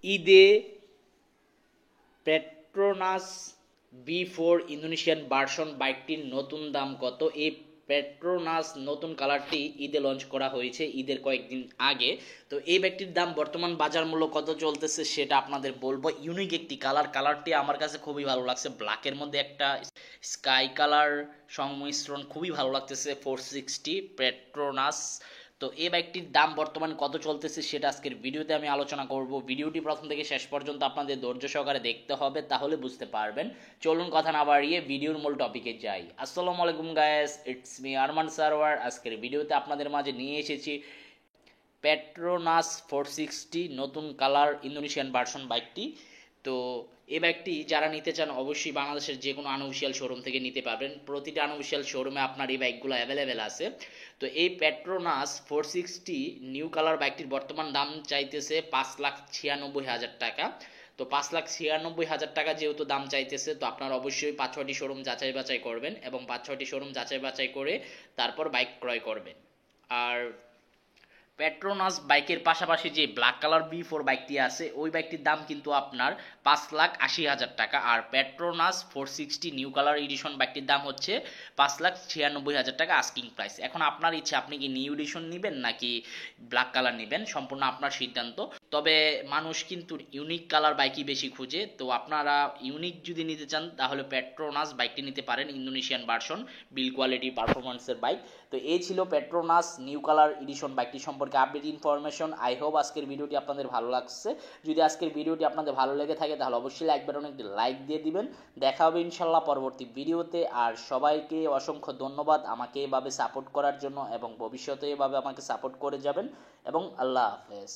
ঈদে Petronas B4 Indonesian version বাইকটির নতুন দাম কত? এই পেট্রোনাস নতুন কালারটি ঈদে লঞ্চ করা হয়েছে ঈদের কয়েকদিন আগে। তো এই বাইকটির দাম বর্তমান বাজার মূল্য কত চলতেছে সেটা আপনাদের বলবো। ইউনিক একটি কালারটি আমার কাছে খুবই ভালো লাগছে, ব্ল্যাকের মধ্যে একটা স্কাই কালার সংমিশ্রণ, খুবই ভালো লাগতেছে। 460 পেট্রোনাস। তো এই বাইকটির দাম বর্তমান কত চলতেছে সেটা আজকের ভিডিওতে আমি আলোচনা করব। ভিডিওটি প্রথম থেকে শেষ পর্যন্ত আপনাদের ধৈর্য সহকারে দেখতে হবে, তাহলে বুঝতে পারবেন। চলুন কথা না বাড়িয়ে ভিডিওর মূল টপিকে যাই। আসসালামু আলাইকুম guys, it's me Arman Sarwar. আজকের ভিডিওতে আপনাদের মাঝে নিয়ে এসেছি পেট্রোনাস 460 নতুন কালার ইন্দোনেশিয়ান ভার্সন বাইকটি। তো এই বাইকটি যারা নিতে চান অবশ্যই বাংলাদেশের যে কোনো আনঅফিশিয়াল শোরুম থেকে নিতে পারবেন। প্রতিটা আনঅফিশিয়াল শোরুমে আপনার এই বাইকগুলো অ্যাভেলেবেল আছে। তো এই পেট্রোনাস 460 নিউ কালার বাইকটির বর্তমান দাম চাইতেছে 5,96,000 টাকা। তো 5,96,000 টাকা যেহেতু দাম চাইতেছে, তো আপনারা অবশ্যই 5-6টি শোরুম যাচাই বাছাই করবেন এবং 5-6টি শোরুম যাচাই বাছাই করে তারপর বাইক ক্রয় করবেন। আর পেট্রোনাস বাইকের পাশাপাশি যে ব্ল্যাক কালার B4 বাইকটি আছে ওই বাইকটির দাম কিন্তু আপনার 5,80,000 টাকা। আর পেট্রোনাস 460 নিউ কালার এডিশন বাইকটির দাম হচ্ছে 5,96,000 টাকা আস্কিং প্রাইস। এখন আপনার ইচ্ছে, আপনি কি নিউ এডিশন নেবেন নাকি ব্ল্যাক কালার নেবেন, সম্পূর্ণ আপনার সিদ্ধান্ত। তবে মানুষ কিন্তু ইউনিক কালার বাইকই বেশি খুঁজে। তো আপনারা ইউনিক যদি নিতে চান তাহলে পেট্রোনাস বাইকটি নিতে পারেন, ইন্দোনেশিয়ান ভার্সন, বিল কোয়ালিটি পারফরমেন্সের বাইক। তো এই ছিল পেট্রোনাস নিউ কালার এডিশন বাইকটি সম্পর্কে আপডেট ইনফরমেশন। আই হোপ আজকের ভিডিওটি আপনাদের ভালো লাগছে। যদি আজকের ভিডিওটি আপনাদের ভালো লেগে থাকে তাহলে অবশ্যই লাইক বাটনে একটি লাইক দিয়ে দিবেন। দেখা হবে ইনশাল্লাহ পরবর্তী ভিডিওতে। আর সবাইকে অসংখ্য ধন্যবাদ আমাকে এভাবে সাপোর্ট করার জন্য, এবং ভবিষ্যতে এভাবে আমাকে সাপোর্ট করে যাবেন, এবং আল্লাহ হাফেজ।